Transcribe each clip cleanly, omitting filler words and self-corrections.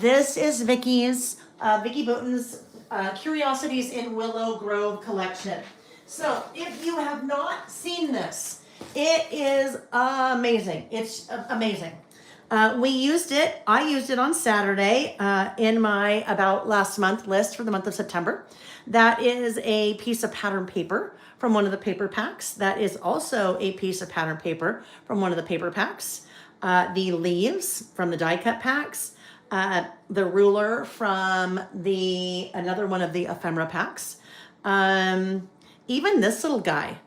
This is Vicki Boutin's Curiosities in Willow Grove Collection. So if you have not seen this, it is amazing. It's amazing. I used it on Saturday in my About Last Month list for the month of September. That is a piece of pattern paper from one of the paper packs. That is also a piece of pattern paper from one of the paper packs. The leaves from the die cut packs. The ruler from another one of the ephemera packs. Even this little guy,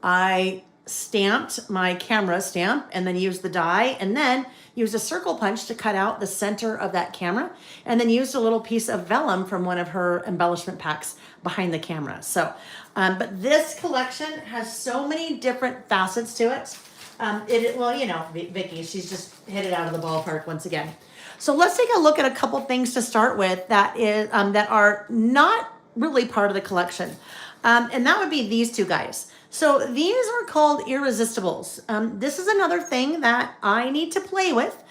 I stamped my camera stamp and then used the die and then used a circle punch to cut out the center of that camera and then used a little piece of vellum from one of her embellishment packs behind the camera. So, but this collection has so many different facets to it. Well, you know, Vicki, she's just hit it out of the ballpark once again. So let's take a look at a couple things to start with that are not really part of the collection. And that would be these two guys. So these are called irresistibles. This is another thing that I need to play with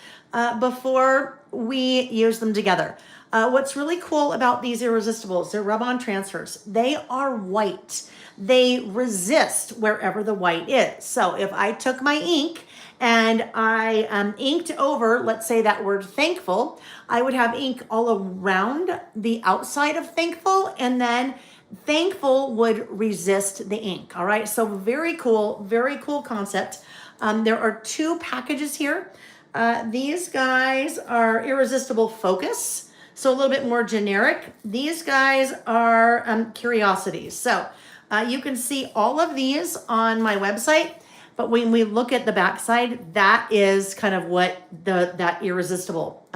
before we use them together. What's really cool about these irresistibles, they're rub-on transfers. They are white. They resist wherever the white is. So if I took my ink and I inked over, let's say that word thankful, I would have ink all around the outside of thankful, and then thankful would resist the ink. All right, so very cool concept. There are two packages here. These guys are Irresistible Focus, so a little bit more generic. These guys are Curiosities. So you can see all of these on my website. But when we look at the backside, that is kind of what that Irresistible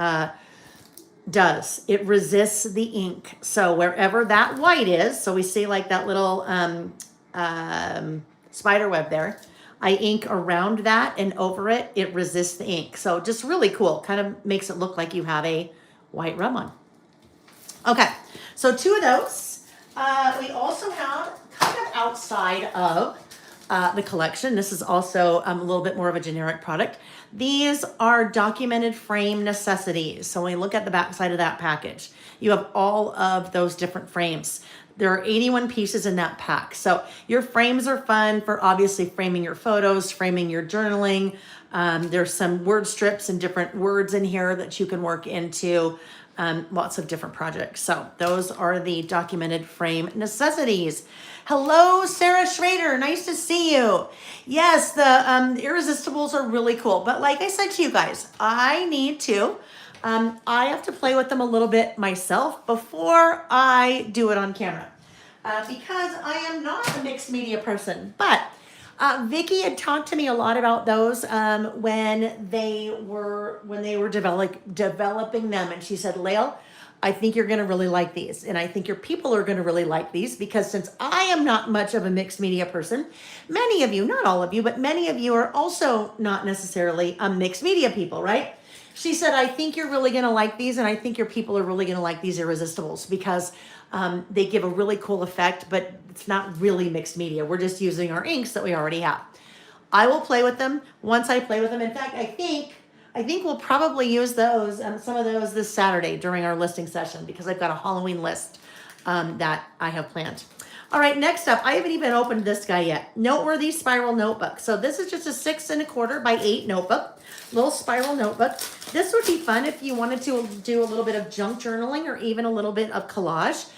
does. It resists the ink. So wherever that white is, so we see like that little spider web there, I ink around that and over it, it resists the ink. So just really cool. Kind of makes it look like you have a white rub-on. Okay, so two of those. We also have kind of outside of the collection. This is also a little bit more of a generic product. These are documented frame necessities. So when we look at the back side of that package, you have all of those different frames. There are 81 pieces in that pack. So your frames are fun for obviously framing your photos, framing your journaling. There's some word strips and different words in here that you can work into lots of different projects. So those are the documented frame necessities. Hello, Sarah Schrader. Nice to see you. Yes, the Irresistibles are really cool. But like I said to you guys, I have to play with them a little bit myself before I do it on camera. Because I am not a mixed media person. But Vicki had talked to me a lot about those when they were developing them. And she said, Layle, I think you're going to really like these. And I think your people are going to really like these because since I am not much of a mixed media person, many of you, not all of you, but many of you are also not necessarily mixed media people, right? She said, I think you're really going to like these. And I think your people are really going to like these Irresistibles because they give a really cool effect, but it's not really mixed media. We're just using our inks that we already have. I will play with them once I play with them. In fact, I think we'll probably use those, some of those this Saturday during our listing session because I've got a Halloween list that I have planned. All right, next up, I haven't even opened this guy yet. Noteworthy Spiral Notebook. So this is just a 6 1/4 by 8 notebook, little spiral notebook. This would be fun if you wanted to do a little bit of junk journaling or even a little bit of collage.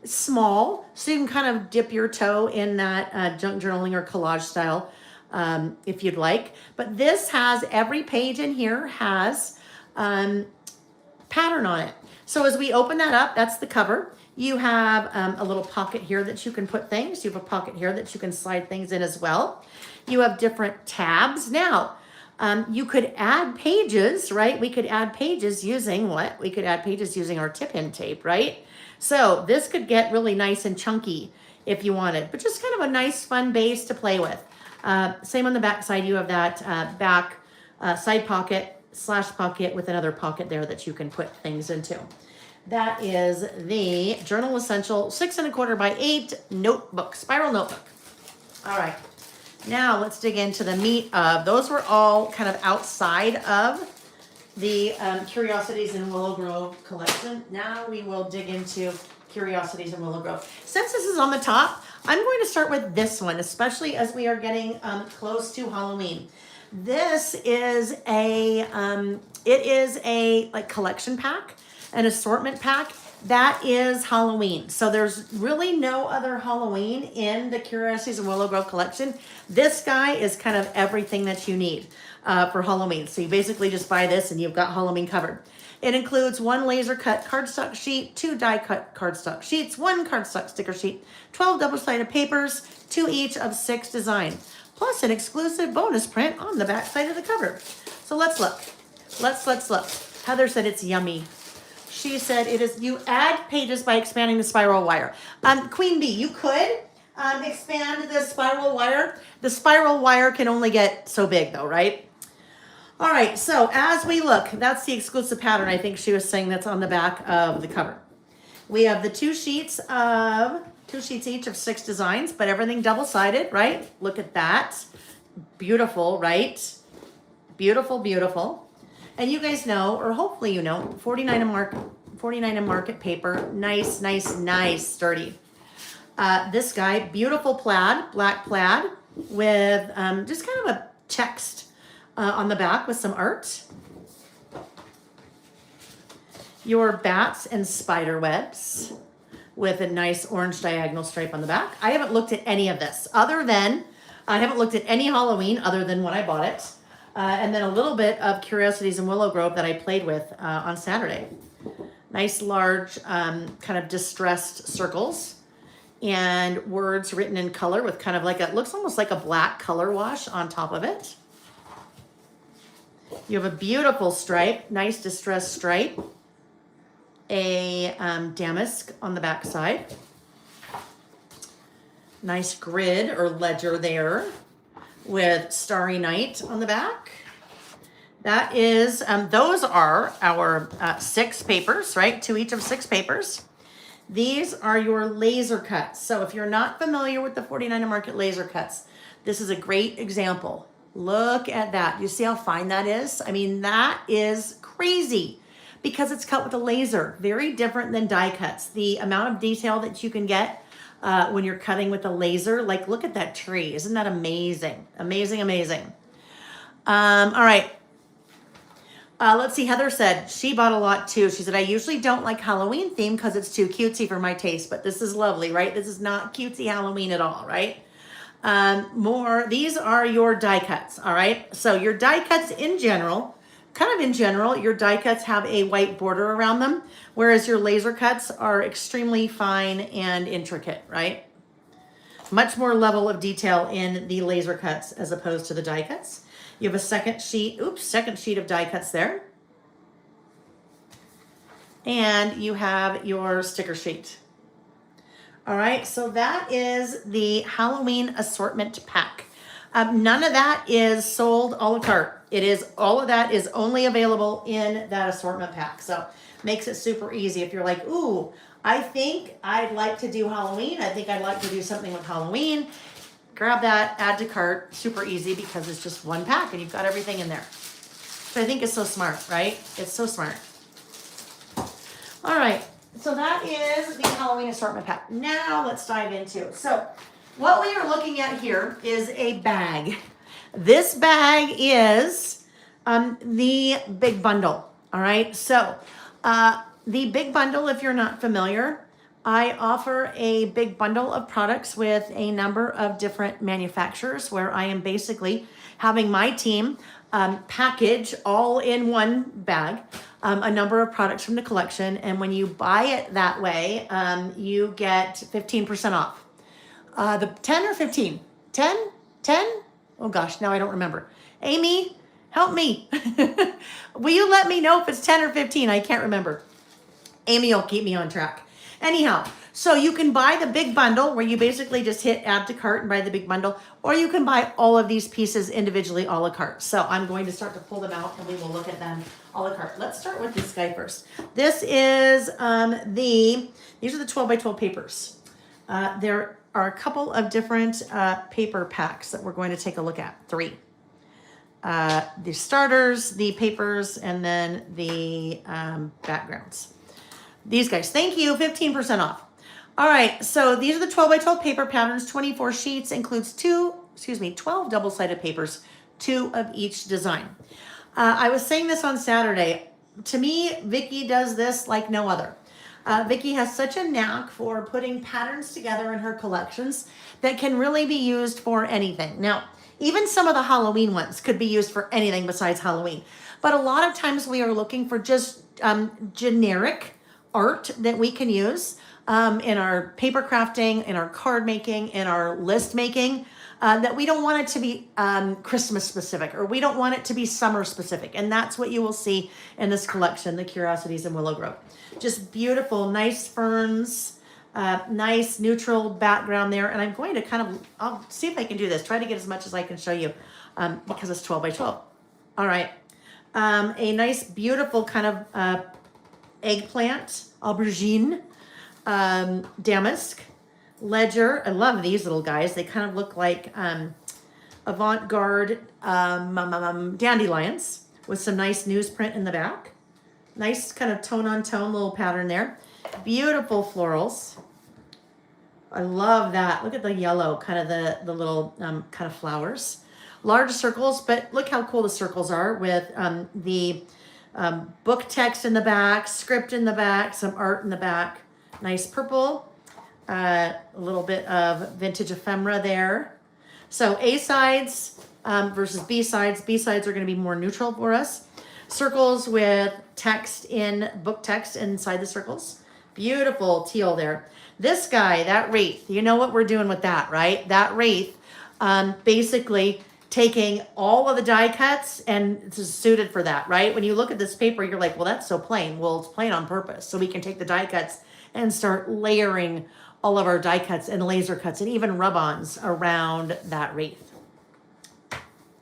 Small, so you can kind of dip your toe in that junk journaling or collage style if you'd like. But this has, every page in here has pattern on it. So as we open that up, that's the cover. You have a little pocket here that you can put things. You have a pocket here that you can slide things in as well. You have different tabs. Now, you could add pages, right? We could add pages using what? We could add pages using our tip-in tape, right? So this could get really nice and chunky if you wanted, but just kind of a nice, fun base to play with. Same on the back side, you have that back side pocket / pocket with another pocket there that you can put things into. That is the Journal Essential 6 1/4 by 8 notebook, spiral notebook. All right, now let's dig into the meat of, those were all kind of outside of the Curiosities in Willow Grove collection. Now we will dig into Curiosities in Willow Grove. Since this is on the top, I'm going to start with this one, especially as we are getting close to Halloween. This is a like collection pack, an assortment pack that is Halloween. So there's really no other Halloween in the Curiosities in Willow Grove collection. This guy is kind of everything that you need for Halloween. So you basically just buy this and you've got Halloween covered. It includes 1 laser cut cardstock sheet, 2 die cut cardstock sheets, 1 cardstock sticker sheet, 12 double-sided papers, 2 each of 6 designs, plus an exclusive bonus print on the back side of the cover. So let's look. Let's look. Heather said it's yummy. She said it is, you add pages by expanding the spiral wire. Queen Bee, you could expand the spiral wire. The spiral wire can only get so big though, right? All right, so as we look, that's the exclusive pattern I think she was saying that's on the back of the cover. We have the 2 sheets each of 6 designs, but everything double-sided, right? Look at that. Beautiful, right? Beautiful, beautiful. And you guys know, or hopefully you know, 49 and market paper, nice, sturdy. This guy, beautiful plaid, black plaid, with just kind of a text on the back with some art. Your bats and spider webs with a nice orange diagonal stripe on the back. I haven't looked at any of this I haven't looked at any Halloween other than when I bought it. And then a little bit of Curiosities in Willow Grove that I played with on Saturday. Nice large kind of distressed circles and words written in color with kind of like it looks almost like a black color wash on top of it. You have a beautiful stripe, nice distressed stripe. A damask on the back side. Nice grid or ledger there with Starry Night on the back. That is, those are our 6 papers, right? 2 each of 6 papers. These are your laser cuts. So if you're not familiar with the 49 Market laser cuts, this is a great example. Look at that. You see how fine that is? I mean, that is crazy because it's cut with a laser. Very different than die cuts. The amount of detail that you can get when you're cutting with a laser, like look at that tree. Isn't that amazing? Amazing. All right. Let's see. Heather said she bought a lot too. She said, I usually don't like Halloween theme because it's too cutesy for my taste, but this is lovely, right? This is not cutesy Halloween at all, right? These are your die cuts, all right? So your die cuts in general, your die cuts have a white border around them, whereas your laser cuts are extremely fine and intricate, right? Much more level of detail in the laser cuts as opposed to the die cuts. You have a second sheet of die cuts there. And you have your sticker sheet. All right, so that is the Halloween assortment pack. None of that is sold a la carte. All of that is only available in that assortment pack. So makes it super easy. If you're like, ooh, I think I'd like to do Halloween. I think I'd like to do something with Halloween. Grab that, add to cart, super easy because it's just one pack and you've got everything in there. So I think it's so smart, right? It's so smart. All right. So that is the Halloween assortment pack. Now let's dive into it. So what we are looking at here is a bag. This bag is the big bundle. All right. So the big bundle, if you're not familiar, I offer a big bundle of products with a number of different manufacturers where I am basically having my team package all in one bag a number of products from the collection. And when you buy it that way, you get 15% off. The 10 or 15? 10? 10? Oh gosh, now I don't remember. Amy, help me. Will you let me know if it's 10 or 15? I can't remember. Amy will keep me on track. Anyhow, so you can buy the big bundle where you basically just hit add to cart and buy the big bundle, or you can buy all of these pieces individually a la carte. So I'm going to start to pull them out and we will look at them a la carte. Let's start with this guy first. This is these are the 12 by 12 papers. There are a couple of different paper packs that we're going to take a look at. 3. the starters, the papers, and then the backgrounds. These guys, thank you, 15% off. All right, so these are the 12 by 12 paper patterns, 24 sheets, includes 12 double-sided papers, 2 of each design. I was saying this on Saturday. To me, Vicki does this like no other. Vicki has such a knack for putting patterns together in her collections that can really be used for anything. Now, even some of the Halloween ones could be used for anything besides Halloween. But a lot of times we are looking for just generic art that we can use in our paper crafting, in our card making, in our list making, that we don't want it to be Christmas specific, or we don't want it to be summer specific. And that's what you will see in this collection, the Curiosities in Willow Grove. Just beautiful, nice ferns, nice neutral background there. And I'm going to I'll see if I can do this, try to get as much as I can show you because it's 12 by 12. All right. A nice, beautiful kind of eggplant, aubergine, damask, ledger. I love these little guys. They kind of look like avant-garde dandelions with some nice newsprint in the back. Nice kind of tone-on-tone little pattern there. Beautiful florals. I love that. Look at the yellow, kind of the little kind of flowers. Large circles, but look how cool the circles are with the book text in the back, script in the back, some art in the back. Nice purple. A little bit of vintage ephemera there. So A sides versus B sides. B sides are going to be more neutral for us. Circles with text book text inside the circles. Beautiful teal there. This guy, that wreath, you know what we're doing with that, right? That wreath, basically taking all of the die cuts, and it's suited for that, right? When you look at this paper, you're like, well, that's so plain. Well, it's plain on purpose. So we can take the die cuts and start layering all of our die cuts and laser cuts and even rub-ons around that wreath.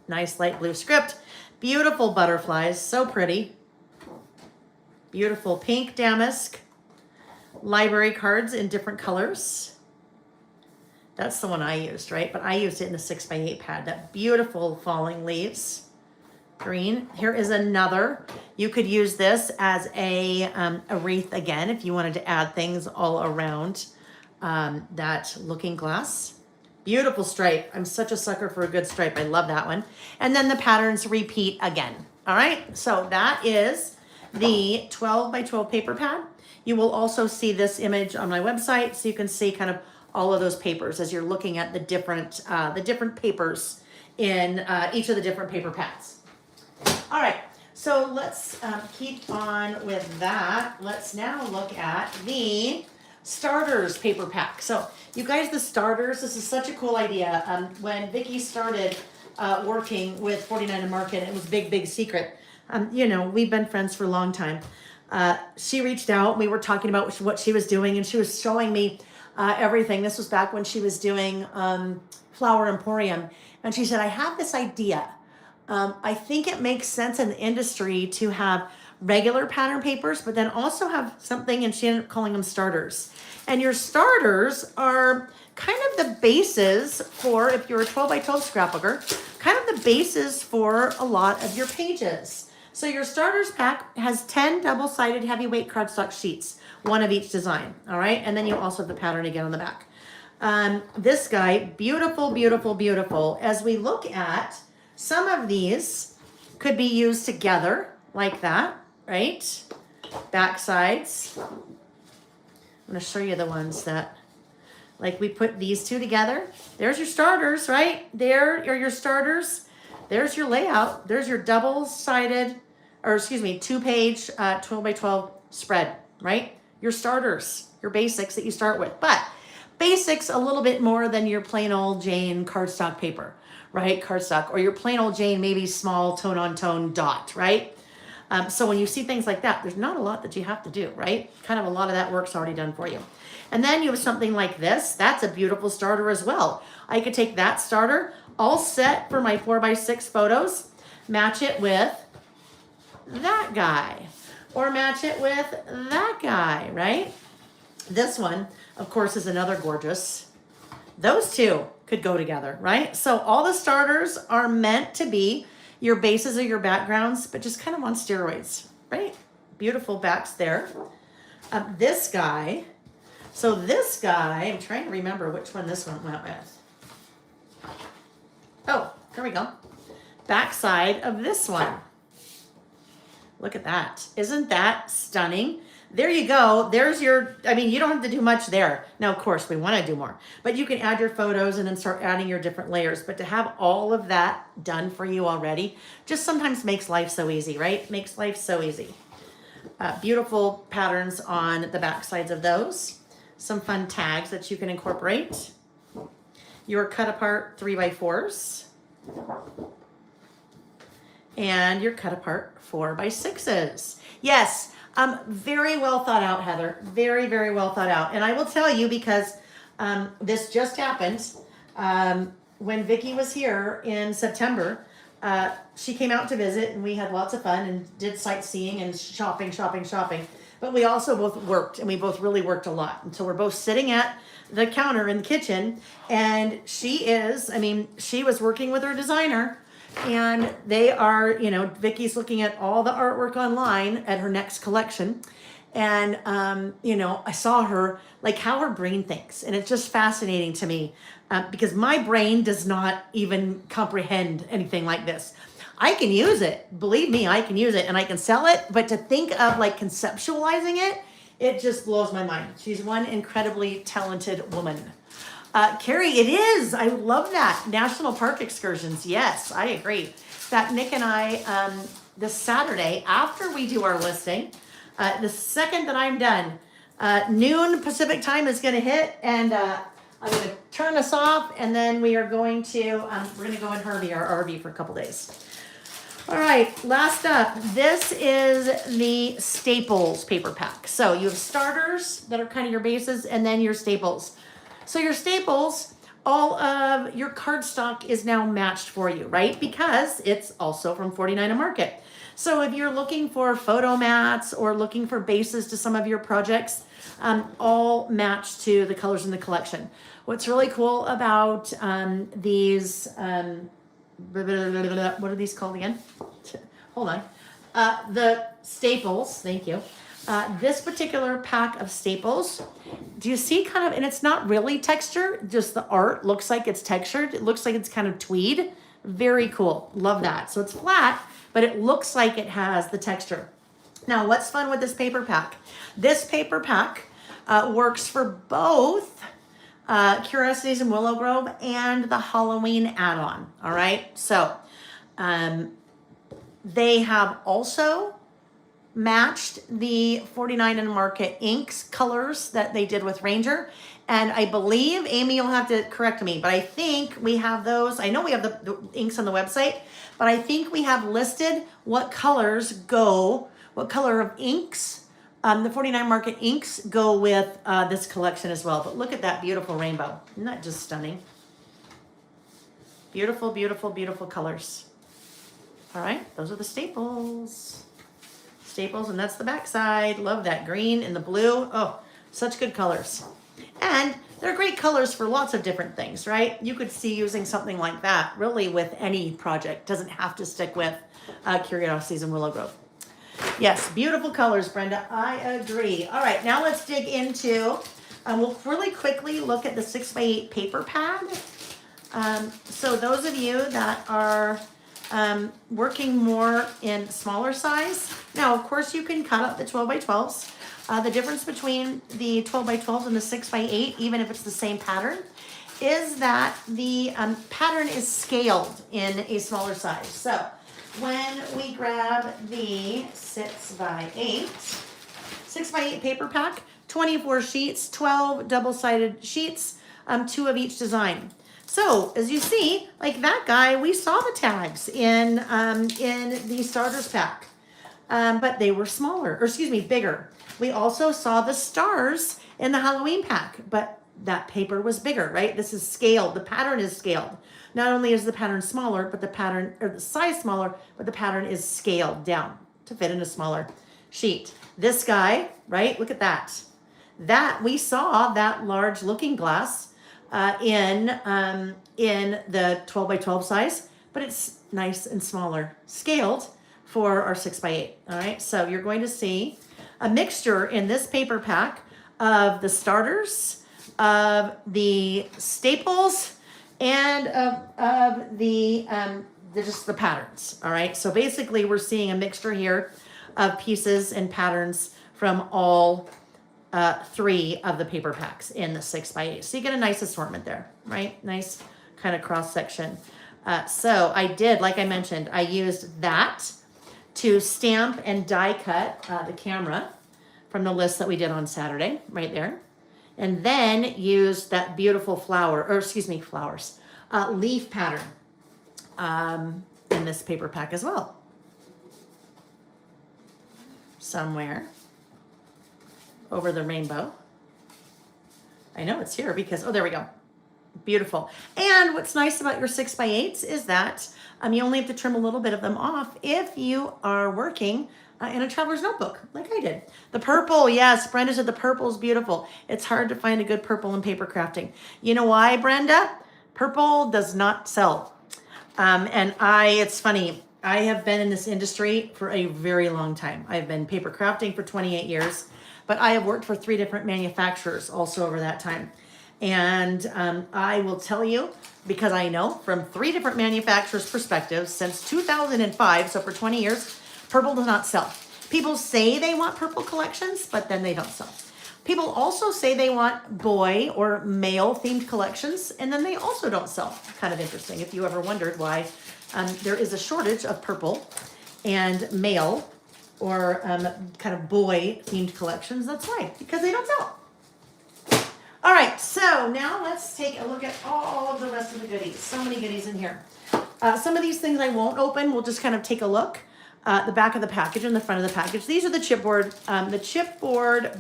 Nice light blue script. Beautiful butterflies, so pretty. Beautiful pink damask. Library cards in different colors. That's the one I used, right? But I used it in the 6x8 pad. That beautiful falling leaves. Green. Here is another. You could use this as a wreath again if you wanted to add things all around that looking glass. Beautiful stripe. I'm such a sucker for a good stripe. I love that one. And then the patterns repeat again. All right. So that is the 12 by 12 paper pad. You will also see this image on my website, so you can see kind of all of those papers as you're looking at the different papers in each of the different paper pads. All right. So let's keep on with that. Let's now look at the starters paper pack. So you guys, the starters, this is such a cool idea. When Vicki started working with 49 and Market, it was big secret. You know, we've been friends for a long time. She reached out, we were talking about what she was doing, and she was showing me everything. This was back when she was doing Flower Emporium. And she said, I have this idea. I think it makes sense in the industry to have regular pattern papers, but then also have something, and she ended up calling them starters. And your starters are kind of the bases for, if you're a 12 by 12 scrapbooker, kind of the bases for a lot of your pages. So your starters pack has 10 double-sided heavyweight cardstock sheets, one of each design, all right? And then you also have the pattern again on the back. This guy, beautiful, beautiful, beautiful. As we look at, some of these could be used together like that, right? Back sides. I'm going to show you the ones that, like, we put these two together. There's your starters, right? There are your starters. There's your layout. There's your double-sided, or excuse me, 2-page 12 by 12 spread, right? Your starters, your basics that you start with. But basics a little bit more than your plain old Jane cardstock paper, right? Cardstock, or your plain old Jane, maybe small tone-on-tone dot, right? So when you see things like that, there's not a lot that you have to do, right? Kind of a lot of that work's already done for you. And then you have something like this. That's a beautiful starter as well. I could take that starter, all set for my 4x6 photos, match it with that guy, or match it with that guy, right? This one, of course, is another gorgeous. Those two could go together, right? So all the starters are meant to be Your bases are your backgrounds, but just kind of on steroids, right? Beautiful backs there. This guy, so this guy, I'm trying to remember which one this one went with. Oh, there we go. Backside of this one. Look at that. Isn't that stunning? There you go. There's your, I mean, you don't have to do much there. Now, of course, we want to do more, but you can add your photos and then start adding your different layers. But to have all of that done for you already just sometimes makes life so easy, right? Makes life so easy. Beautiful patterns on the back sides of those. Some fun tags that you can incorporate. Your cut apart 3x4s. And your cut apart 4x6s. Yes, very well thought out, Heather. Very, very well thought out. And I will tell you, because this just happened, when Vicki was here in September, she came out to visit and we had lots of fun and did sightseeing and shopping. But we also both worked, and we both really worked a lot. And so we're both sitting at the counter in the kitchen, and she was working with her designer, and they are, Vicki's looking at all the artwork online at her next collection. And, I saw her, like how her brain thinks. And it's just fascinating to me because my brain does not even comprehend anything like this. I can use it. Believe me, I can use it and I can sell it. But to think of like conceptualizing it, it just blows my mind. She's one incredibly talented woman. Carrie, it is. I love that. National park excursions. Yes, I agree. In fact, Nick and I, this Saturday, after we do our listing, the second that I'm done, noon Pacific time is going to hit, and I'm going to turn us off, and then we are going to, we're going to go in Herbie, our RV, for a couple days. All right, last up, this is the Staples paper pack. So you have starters that are kind of your bases, and then your staples. So your staples, all of your cardstock is now matched for you, right? Because it's also from 49 a Market. So if you're looking for photo mats or looking for bases to some of your projects, all match to the colors in the collection. What's really cool about these, what are these called again? Hold on. The staples, thank you. This particular pack of staples, do you see kind of, and it's not really texture, just the art looks like it's textured. It looks like it's kind of tweed. Very cool. Love that. So it's flat, but it looks like it has the texture. Now, what's fun with this paper pack? This paper pack works for both Curiosities in Willow Grove and the Halloween add-on. All right. So they have also matched the 49 and Market inks colors that they did with Ranger. And I believe, Amy, you'll have to correct me, but I think we have those. I know we have the inks on the website, but I think we have listed what colors go, what color of inks, the 49 Market inks go with this collection as well. But look at that beautiful rainbow. Isn't that just stunning? Beautiful, beautiful, beautiful colors. All right, those are the staples. Staples, and that's the back side. Love that green and the blue. Oh, such good colors. And they're great colors for lots of different things, right? You could see using something like that really with any project. Doesn't have to stick with Curiosities in Willow Grove. Yes, beautiful colors, Brenda. I agree. All right, now let's dig into, we'll really quickly look at the 6x8 paper pad. So those of you that are working more in smaller size. Now, of course, you can cut up the 12x12s. The difference between the 12x12s and the 6x8, even if it's the same pattern, is that the pattern is scaled in a smaller size. So when we grab the 6x8 paper pack, 24 sheets, 12 double-sided sheets, 2 of each design. So as you see, like that guy, we saw the tags in the starters pack, but they were smaller, or excuse me, bigger. We also saw the stars in the Halloween pack, but that paper was bigger, right? This is scaled. The pattern is scaled. Not only is the pattern smaller, but the pattern, or the size smaller, but the pattern is scaled down to fit in a smaller sheet. This guy, right? Look at that. That we saw that large looking glass in the 12x12 size, but it's nice and smaller, scaled for our 6x8. All right, so you're going to see a mixture in this paper pack of the starters, of the staples, and of the just the patterns. All right, so basically we're seeing a mixture here of pieces and patterns from all 3 of the paper packs in the 6x8. So you get a nice assortment there, right? Nice kind of cross section. So I did, like I mentioned, I used that to stamp and die cut the camera from the list that we did on Saturday, right there. And then used that beautiful leaf pattern in this paper pack as well. Somewhere over the rainbow. I know it's here because, oh, there we go. Beautiful. And what's nice about your 6x8s is that you only have to trim a little bit of them off if you are working in a traveler's notebook, like I did. The purple, yes, Brenda said the purple is beautiful. It's hard to find a good purple in paper crafting. You know why, Brenda? Purple does not sell. It's funny, I have been in this industry for a very long time. I've been paper crafting for 28 years, but I have worked for 3 different manufacturers also over that time. And I will tell you, because I know from 3 different manufacturers' perspectives since 2005, so for 20 years, purple does not sell. People say they want purple collections, but then they don't sell. People also say they want boy or male themed collections, and then they also don't sell. Kind of interesting. If you ever wondered why there is a shortage of purple and male or kind of boy themed collections, that's why, because they don't sell. All right, so now let's take a look at all of the rest of the goodies. So many goodies in here. Some of these things I won't open. We'll just kind of take a look. The back of the package and the front of the package. These are the chipboard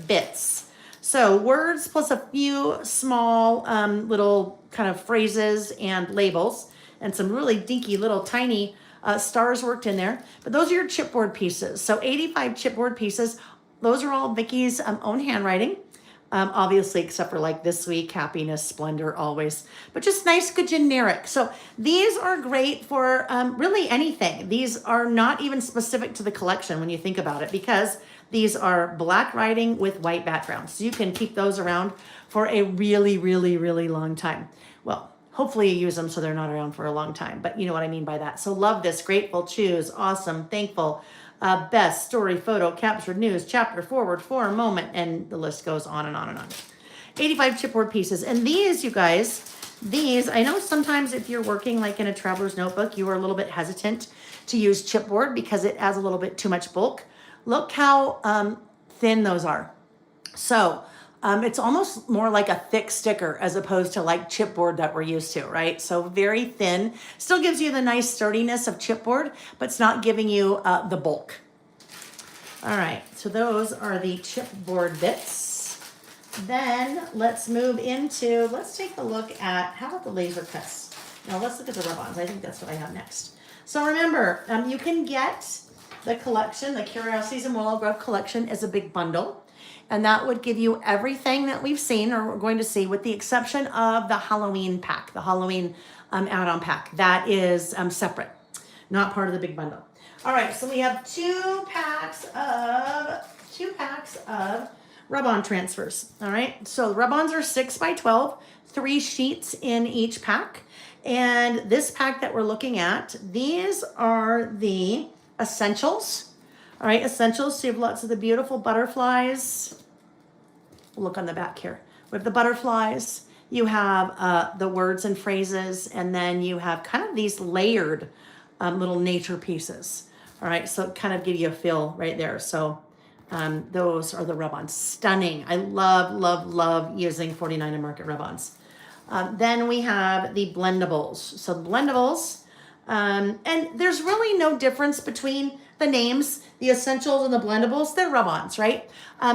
bits. So words plus a few small little kind of phrases and labels and some really dinky little tiny stars worked in there. But those are your chipboard pieces. So 85 chipboard pieces. Those are all Vicki's own handwriting. Obviously, except for like this week, happiness, splendor, always, but just nice, good, generic. So these are great for really anything. These are not even specific to the collection when you think about it, because these are black writing with white backgrounds. So you can keep those around for a really, really, really long time. Well, hopefully you use them so they're not around for a long time, but you know what I mean by that. So love this, grateful, choose, awesome, thankful, best, story, photo, captured, news, chapter, forward, for, moment, and the list goes on and on and on. 85 chipboard pieces. And these, you guys, I know sometimes if you're working like in a traveler's notebook, you are a little bit hesitant to use chipboard because it adds a little bit too much bulk. Look how thin those are. So it's almost more like a thick sticker as opposed to like chipboard that we're used to, right? So very thin, still gives you the nice sturdiness of chipboard, but it's not giving you the bulk. All right, so those are the chipboard bits. Then let's move into, let's take a look at, how about the laser cuts? Now let's look at the rub-ons. I think that's what I have next. So remember, you can get the collection, the Curiosities and Willow Grove Collection is a big bundle. And that would give you everything that we've seen or we're going to see, with the exception of the Halloween pack, the Halloween add-on pack. That is separate, not part of the big bundle. All right, so we have two packs of rub-on transfers. All right, so the rub-ons are 6x12, 3 sheets in each pack. And this pack that we're looking at, these are the essentials. All right, essentials. So you have lots of the beautiful butterflies. Look on the back here. We have the butterflies. You have the words and phrases, and then you have kind of these layered little nature pieces. All right, so kind of give you a feel right there. So those are the rub-ons. Stunning. I love, love, love using 49 and Market rub-ons. Then we have the blendables. So the blendables, and there's really no difference between the names, the essentials and the blendables. They're rub-ons, right?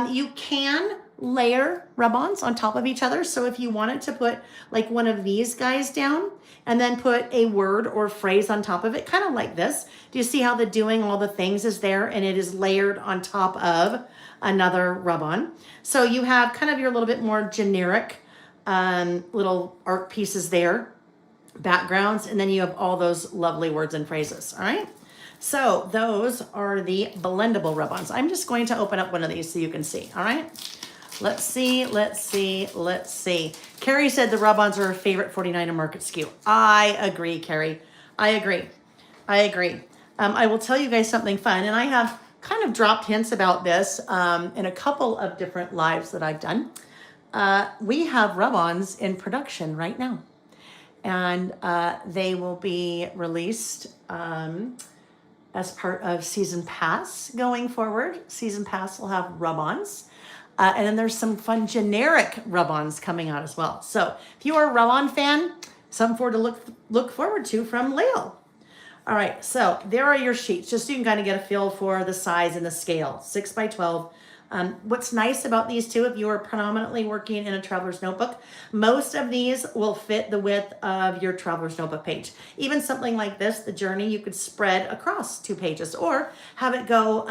You can layer rub-ons on top of each other. So if you wanted to put like one of these guys down and then put a word or phrase on top of it, kind of like this. Do you see how the doing all the things is there and it is layered on top of another rub-on? So you have kind of your little bit more generic little art pieces there. backgrounds, and then you have all those lovely words and phrases. All right. So those are the blendable rub-ons. I'm just going to open up one of these so you can see. All right. Let's see. Carrie said the rub-ons are her favorite 49er Market SKU. I agree, Carrie. I agree. I will tell you guys something fun, and I have kind of dropped hints about this in a couple of different lives that I've done. We have rub-ons in production right now, and they will be released as part of Season Pass going forward. Season Pass will have rub-ons. And then there's some fun generic rub-ons coming out as well. So if you are a rub-on fan, something for to look forward to from Layle. All right, so there are your sheets, just so you can kind of get a feel for the size and the scale, 6 by 12. What's nice about these two, if you are predominantly working in a traveler's notebook, most of these will fit the width of your traveler's notebook page. Even something like this, the journey, you could spread across 2 pages or have it go,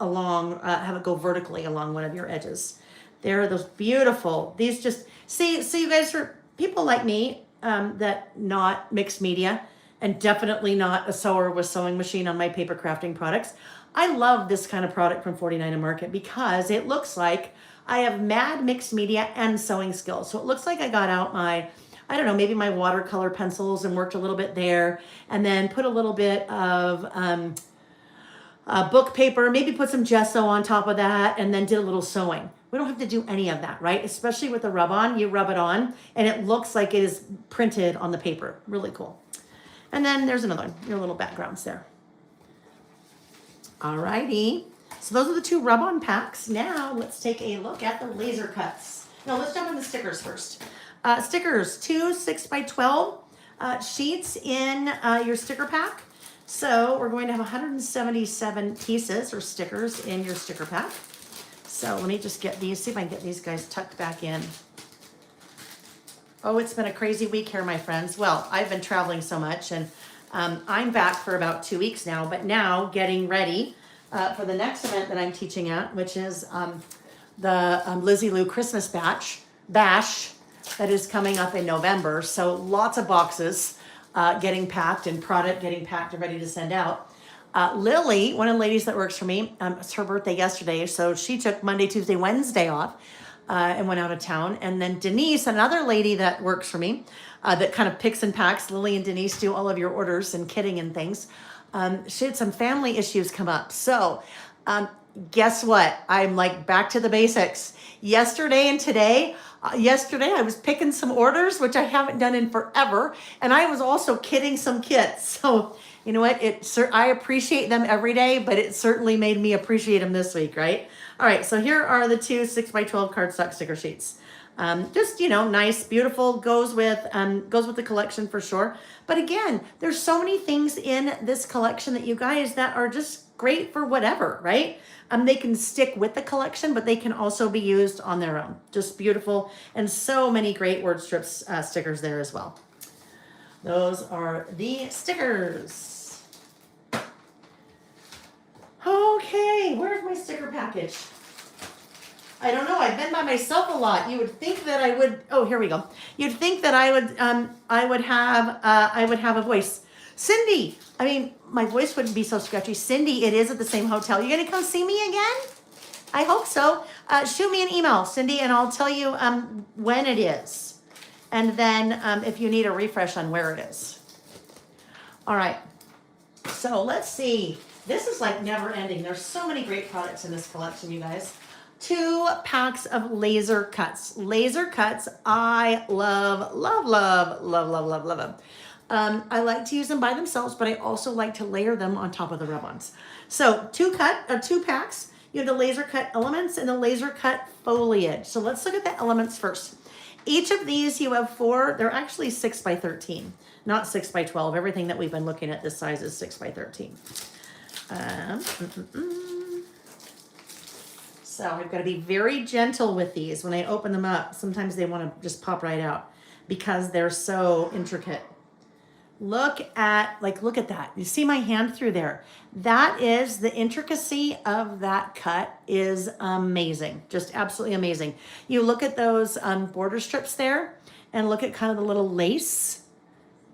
along, have it go vertically along one of your edges. There are those beautiful, these just, see you guys are people like me that not mixed media and definitely not a sewer with sewing machine on my paper crafting products. I love this kind of product from 49 Market because it looks like I have mad mixed media and sewing skills. So it looks like I got out my, I don't know, maybe my watercolor pencils and worked a little bit there, and then put a little bit of book paper, maybe put some gesso on top of that, and then did a little sewing. We don't have to do any of that, right? Especially with the rub-on, you rub it on and it looks like it is printed on the paper. Really cool. And then there's another one, your little backgrounds there. Alrighty, so those are the 2 rub-on packs. Now let's take a look at the laser cuts. No, let's jump into stickers first. Stickers, 2 6 by 12 sheets in your sticker pack. So we're going to have 177 pieces or stickers in your sticker pack. So let me just get these, see if I can get these guys tucked back in. Oh, it's been a crazy week here, my friends. Well, I've been traveling so much, and I'm back for about 2 weeks now, but now getting ready for the next event that I'm teaching at, which is the Lizzie Lou Christmas Bash that is coming up in November. So lots of boxes getting packed and product getting packed and ready to send out. Lily, one of the ladies that works for me, it's her birthday yesterday, so she took Monday, Tuesday, Wednesday off and went out of town. And then Denise, another lady that works for me, that kind of picks and packs. Lily and Denise do all of your orders and kitting and things. She had some family issues come up. So guess what? I'm like back to the basics. Yesterday and today, yesterday I was picking some orders, which I haven't done in forever. And I was also kitting some kits. So you know what? I appreciate them every day, but it certainly made me appreciate them this week, right? All right, so here are the 2 6 by 12 cardstock sticker sheets. Just, nice, beautiful, goes with the collection for sure. But again, there's so many things in this collection that you guys that are just great for whatever, right? They can stick with the collection, but they can also be used on their own. Just beautiful, and so many great word strips stickers there as well. Those are the stickers. Okay, where's my sticker package? I don't know. I've been by myself a lot. You would think that I would. Oh, here we go. You'd think that I would have a voice. Cindy. I mean, my voice wouldn't be so scratchy. Cindy, it is at the same hotel. You gonna come see me again? I hope so. Shoot me an email, Cindy, and I'll tell you when it is, and then if you need a refresh on where it is. All right. So let's see. This is like never ending. There's so many great products in this collection, you guys. 2 packs of laser cuts. Laser cuts, I love them. I like to use them by themselves, but I also like to layer them on top of the rub-ons. So 2 packs. You have the laser cut elements and the laser cut foliage. So let's look at the elements first. Each of these you have 4. They're actually 6 by 13, not 6 by 12. Everything that we've been looking at this size is 6 by 13. So I've got to be very gentle with these when I open them up. Sometimes they want to just pop right out because they're so intricate. Look at that. You see my hand through there. That is the intricacy of that cut is amazing. Just absolutely amazing. You look at those border strips there and look at kind of the little lace.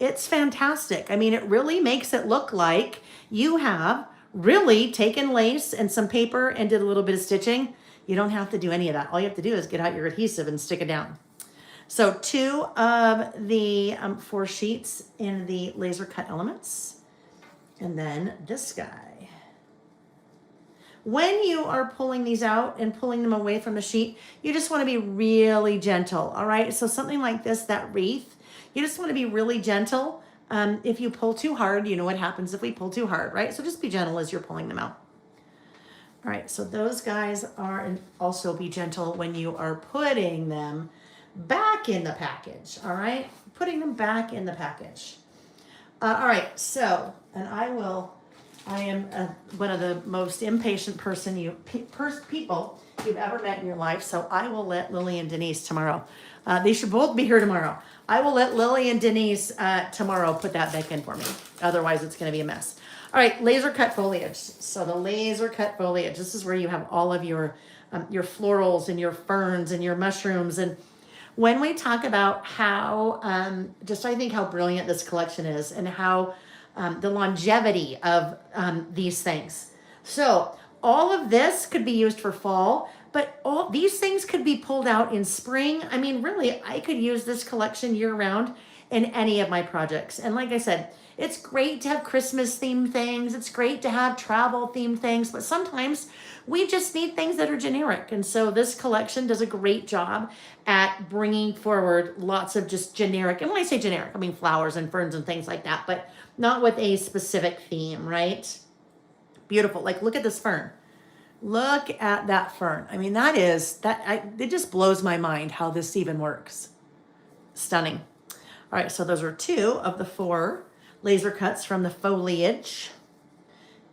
It's fantastic. I mean, it really makes it look like you have really taken lace and some paper and did a little bit of stitching. You don't have to do any of that. All you have to do is get out your adhesive and stick it down. So 2 of the 4 sheets in the laser cut elements. And then this guy. When you are pulling these out and pulling them away from the sheet, you just want to be really gentle, all right? So something like this, that wreath, you just want to be really gentle. If you pull too hard, you know what happens if we pull too hard, right? So just be gentle as you're pulling them out. All right, so those guys are, and also be gentle when you are putting them back in the package, all right? Putting them back in the package. All right, so, and I am one of the most impatient people you've ever met in your life, so I will let Lily and Denise tomorrow. They should both be here tomorrow. I will let Lily and Denise tomorrow put that back in for me. Otherwise, it's going to be a mess. All right, laser cut foliage. So the laser cut foliage, this is where you have all of your florals and your ferns and your mushrooms. And when we talk about how, I think how brilliant this collection is and how the longevity of these things. So all of this could be used for fall, but all these things could be pulled out in spring. I mean, really, I could use this collection year round in any of my projects. And like I said, it's great to have Christmas themed things. It's great to have travel themed things, but sometimes we just need things that are generic. And so this collection does a great job at bringing forward lots of just generic, and when I say generic, I mean flowers and ferns and things like that, but not with a specific theme, right? Beautiful. Like, look at this fern. Look at that fern. I mean, it just blows my mind how this even works. Stunning. All right, so those are 2 of the 4 laser cuts from the foliage.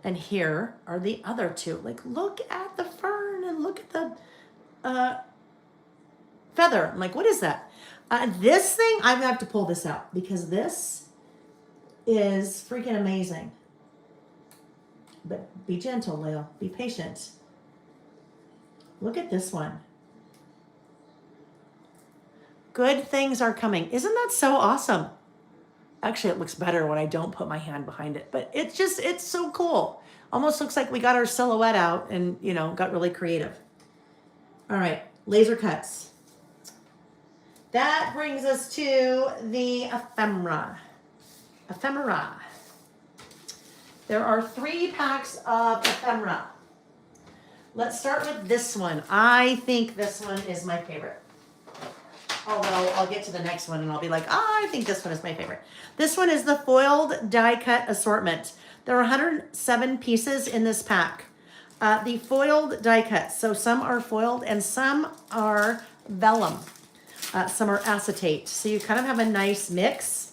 And here are the other 2. Like, look at the fern and look at the feather. I'm like, what is that? This thing, I'm gonna have to pull this out because this is freaking amazing. But be gentle, Layle. Be patient. Look at this one. Good things are coming. Isn't that so awesome? Actually, it looks better when I don't put my hand behind it, but it's so cool. Almost looks like we got our silhouette out and, got really creative. All right, laser cuts. That brings us to the ephemera. There are 3 packs of ephemera. Let's start with this one. I think this one is my favorite. Although I'll get to the next one and I'll be like, I think this one is my favorite. This one is the foiled die cut assortment. There are 107 pieces in this pack. The foiled die cuts. So some are foiled and some are vellum. Some are acetate. So you kind of have a nice mix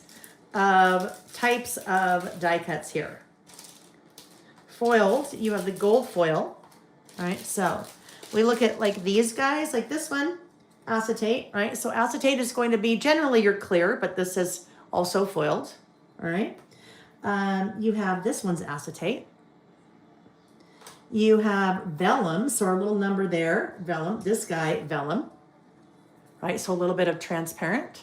of types of die cuts here. Foiled, you have the gold foil. All right, so we look at like these guys, like this one, acetate, right? So acetate is going to be generally your clear, but this is also foiled, all right? You have this one's acetate. You have vellum, so our little number there, vellum, this guy, vellum, right? So a little bit of transparent.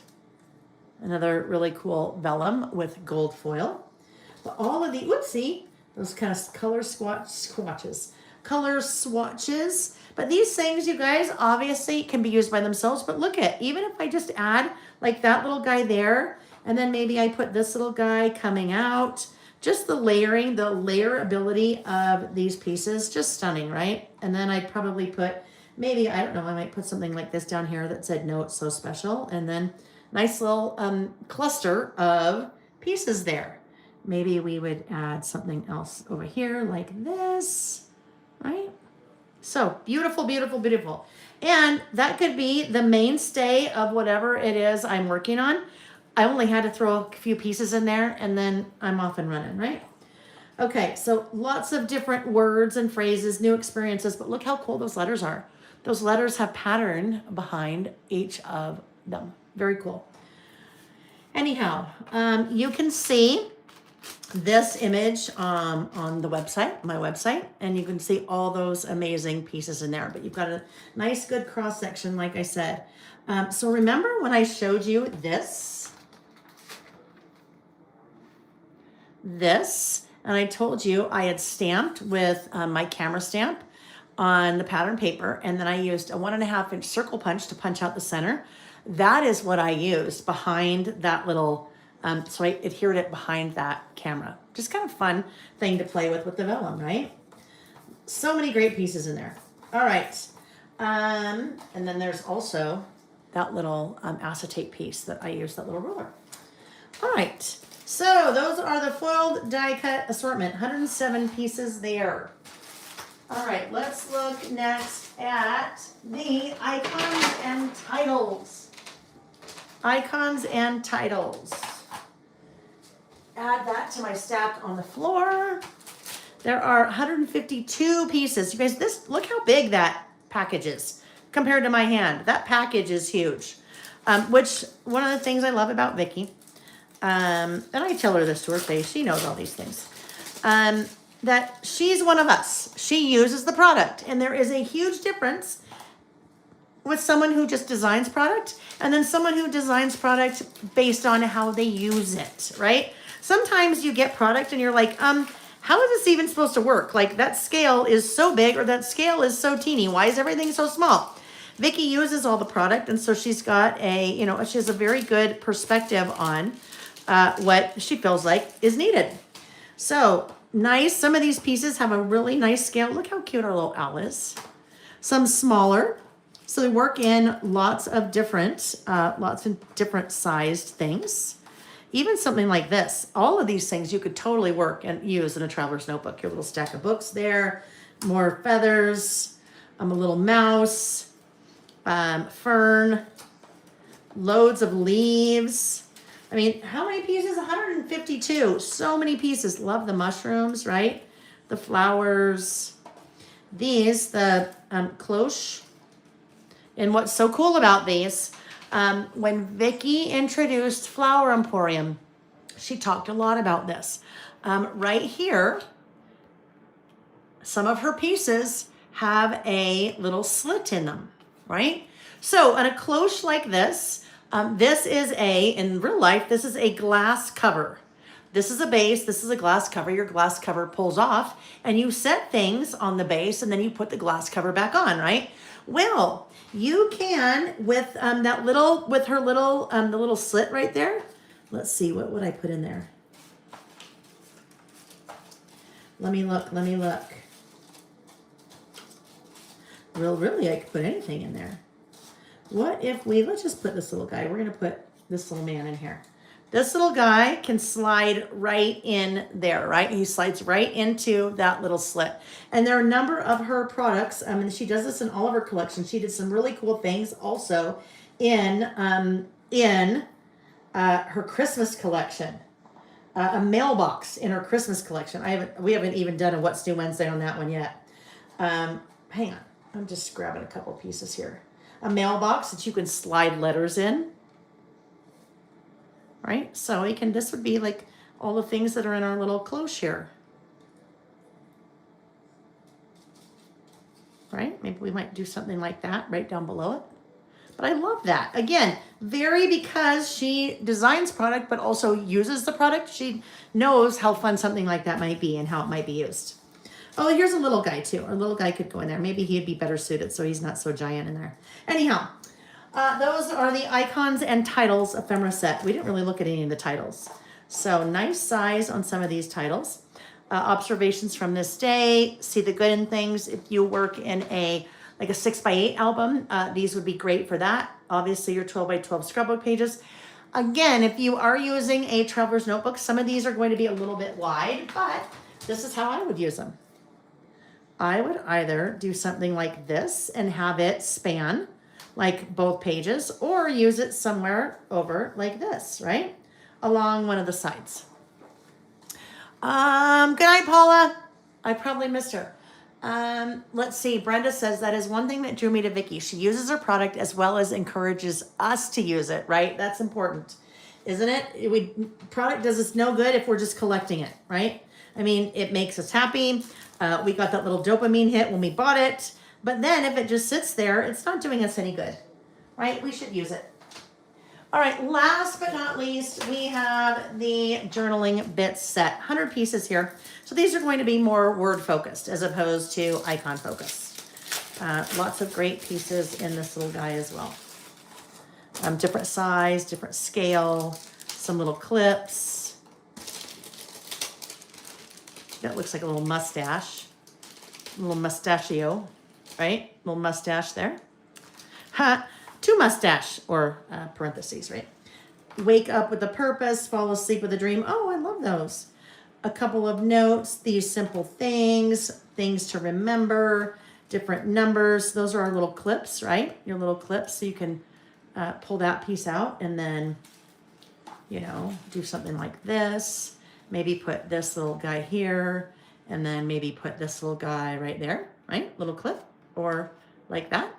Another really cool vellum with gold foil. But all of the, oopsie, those kind of color swatches. But these things, you guys, obviously can be used by themselves. But look at, even if I just add like that little guy there, and then maybe I put this little guy coming out, just the layering, the layer ability of these pieces, just stunning, right? And then I'd probably put, maybe, I don't know, I might put something like this down here that said, no, it's so special. And then nice little cluster of pieces there. Maybe we would add something else over here like this, right? So beautiful, beautiful, beautiful. And that could be the mainstay of whatever it is I'm working on. I only had to throw a few pieces in there and then I'm off and running, right? Okay, so lots of different words and phrases, new experiences, but look how cool those letters are. Those letters have pattern behind each of them. Very cool. Anyhow, you can see this image on the website, my website, and you can see all those amazing pieces in there. But you've got a nice, good cross section, like I said. So remember when I showed you this? this, and I told you I had stamped with my camera stamp on the pattern paper, and then I used a 1.5-inch circle punch to punch out the center. That is what I used behind that little, so I adhered it behind that camera. Just kind of fun thing to play with the vellum, right? So many great pieces in there. All right. And then there's also that little acetate piece that I use, that little ruler. All right. So those are the foiled die cut assortment, 107 pieces there. All right, let's look next at the icons and titles. Icons and titles. Add that to my stack on the floor. There are 152 pieces. You guys, look how big that package is compared to my hand. That package is huge. Which, one of the things I love about Vicki, and I tell her this to her face, she knows all these things, that she's one of us. She uses the product. And there is a huge difference with someone who just designs product and then someone who designs product based on how they use it, right? Sometimes you get product and you're like, how is this even supposed to work? Like, that scale is so big or that scale is so teeny. Why is everything so small? Vicki uses all the product, and so she's got she has a very good perspective on what she feels like is needed. So nice. Some of these pieces have a really nice scale. Look how cute our little owl is. Some smaller. So they work in lots of different sized things. Even something like this. All of these things you could totally work and use in a traveler's notebook. Your little stack of books there, more feathers, a little mouse, fern, loads of leaves. I mean, how many pieces? 152. So many pieces. Love the mushrooms, right? The flowers. These, the cloche. And what's so cool about these, when Vicki introduced Flower Emporium, she talked a lot about this. Right here, some of her pieces have a little slit in them, right? So on a cloche like this, in real life, this is a glass cover. This is a base, this is a glass cover. Your glass cover pulls off and you set things on the base and then you put the glass cover back on, right? Well, you can with the little slit right there. Let's see, what would I put in there? Let me look. Really, I could put anything in there. What if let's just put this little guy. We're gonna put this little man in here. This little guy can slide right in there, right? He slides right into that little slit. And there are a number of her products, and she does this in all of her collections. She did some really cool things also in her Christmas collection. A mailbox in her Christmas collection. We haven't even done a What's New Wednesday on that one yet. Hang on, I'm just grabbing a couple pieces here. A mailbox that you can slide letters in. Right? So this would be like all the things that are in our little cloche here. Right? Maybe we might do something like that right down below it. But I love that. Again, because she designs product, but also uses the product, she knows how fun something like that might be and how it might be used. Oh, here's a little guy too. Our little guy could go in there. Maybe he'd be better suited so he's not so giant in there. Anyhow. Those are the icons and titles ephemera set. We didn't really look at any of the titles. So nice size on some of these titles. Observations from this day, see the good in things. If you work in a 6x8 album, these would be great for that. Obviously your 12x12 scrapbook pages. Again, if you are using a traveler's notebook, some of these are going to be a little bit wide, but this is how I would use them. I would either do something like this and have it span like both pages, or use it somewhere over like this, right? Along one of the sides. Good night, Paula. I probably missed her. Let's see. Brenda says that is one thing that drew me to Vicki. She uses her product as well as encourages us to use it, right? That's important, isn't it? Product does us no good if we're just collecting it, right? I mean, it makes us happy. We got that little dopamine hit when we bought it. But then if it just sits there, it's not doing us any good, right? We should use it. All right, last but not least, we have the journaling bits set. 100 pieces here. So these are going to be more word focused as opposed to icon focused. Lots of great pieces in this little guy as well. Different size, different scale, some little clips. That looks like a little mustache. A little mustachio, right? Little mustache there. Ha, two mustache, or parentheses, right? Wake up with a purpose, fall asleep with a dream. Oh, I love those. A couple of notes, these simple things, things to remember, different numbers. Those are our little clips, right? Your little clips, so you can pull that piece out and then, you know, do something like this. Maybe put this little guy here, and then maybe put this little guy right there, right? Little clip, or like that.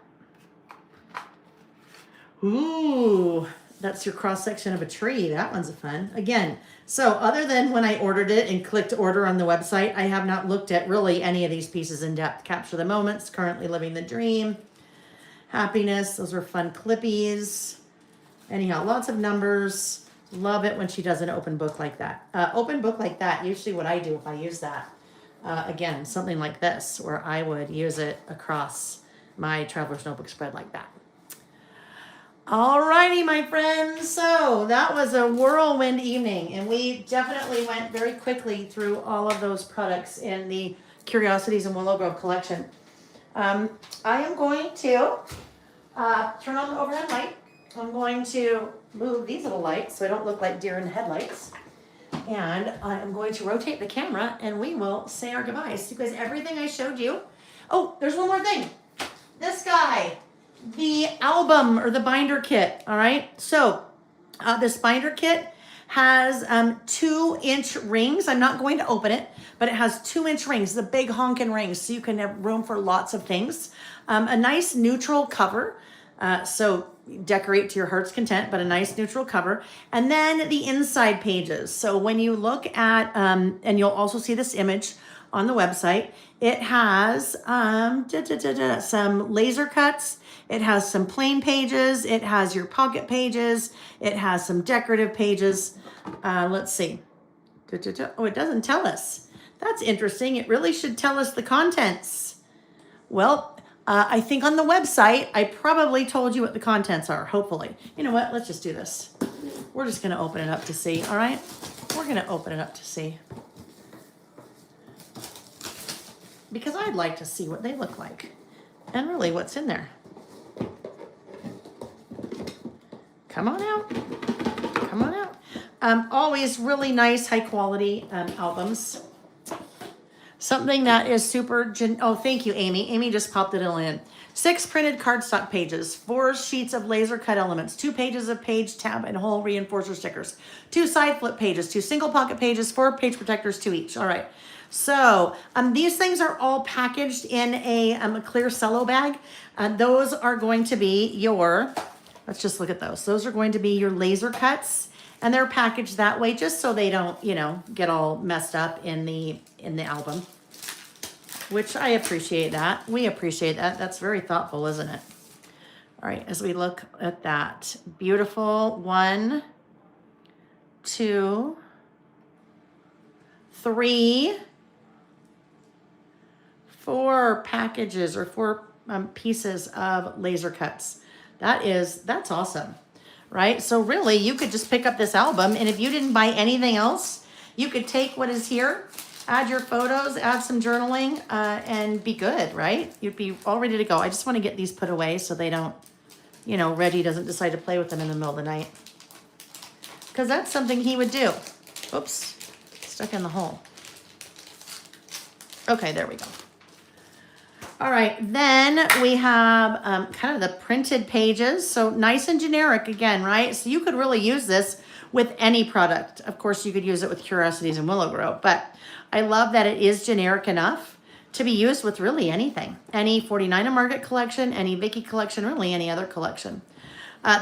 Ooh, that's your cross section of a tree. That one's fun. Again, so other than when I ordered it and clicked order on the website, I have not looked at really any of these pieces in depth. Capture the moments, currently living the dream, happiness. Those are fun clippies. Anyhow, lots of numbers. Love it when she does an open book like that. Open book like that, usually what I do if I use that, again, something like this, where I would use it across my Traveler's Notebook spread like that. Alrighty, my friends. So that was a whirlwind evening, and we definitely went very quickly through all of those products in the Curiosities and Willow Grove collection. I am going to turn on the overhead light. I'm going to move these little lights so I don't look like deer in the headlights. And I'm going to rotate the camera and we will say our goodbyes. Because everything I showed you. Oh, there's one more thing. This guy, the album or the binder kit. All right. So this binder kit has 2-inch rings. I'm not going to open it, but it has 2-inch rings, the big honking rings. So you can have room for lots of things. A nice neutral cover. So decorate to your heart's content, but a nice neutral cover. And then the inside pages. So when you look at, and you'll also see this image on the website, it has some laser cuts. It has some plain pages. It has your pocket pages. It has some decorative pages. Let's see. Oh, it doesn't tell us. That's interesting. It really should tell us the contents. Well, I think on the website, I probably told you what the contents are, hopefully. You know what? Let's just do this. We're just going to open it up to see, all right? We're going to open it up to see. Because I'd like to see what they look like and really what's in there. Come on out. Come on out. Always really nice, high quality albums. Something that is super, oh, thank you, Amy. Amy just popped it all in. 6 printed cardstock pages, 4 sheets of laser cut elements, 2 pages of page, tab, and hole reinforcer stickers, 2 side flip pages, 2 single pocket pages, 4 page protectors, 2 each. All right. So these things are all packaged in a clear cello bag. Those are going to be your, let's just look at those. Those are going to be your laser cuts. And they're packaged that way just so they don't, you know, get all messed up in the album, which I appreciate that. We appreciate that. That's very thoughtful, isn't it? All right, as we look at that. Beautiful. 1, 2, 3, 4 packages or 4 pieces of laser cuts. That's awesome. Right? So really, you could just pick up this album, and if you didn't buy anything else, you could take what is here, add your photos, add some journaling, and be good, right? You'd be all ready to go. I just want to get these put away so they don't, you know, Reggie doesn't decide to play with them in the middle of the night. Because that's something he would do. Oops, stuck in the hole. Okay, there we go. All right, then we have kind of the printed pages. So nice and generic again, right? So you could really use this with any product. Of course, you could use it with Curiosities and Willow Grove, but I love that it is generic enough to be used with really anything. Any 49 and Margaret collection, any Vicki collection, really any other collection.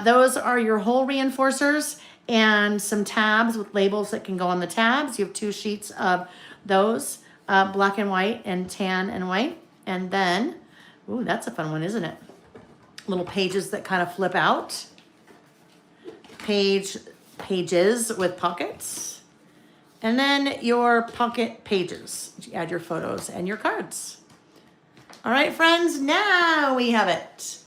Those are your hole reinforcers and some tabs with labels that can go on the tabs. You have 2 sheets of those, black and white and tan and white. And then, ooh, that's a fun one, isn't it? Little pages that kind of flip out. pages with pockets. And then your pocket pages. You add your photos and your cards. All right, friends, now we have it.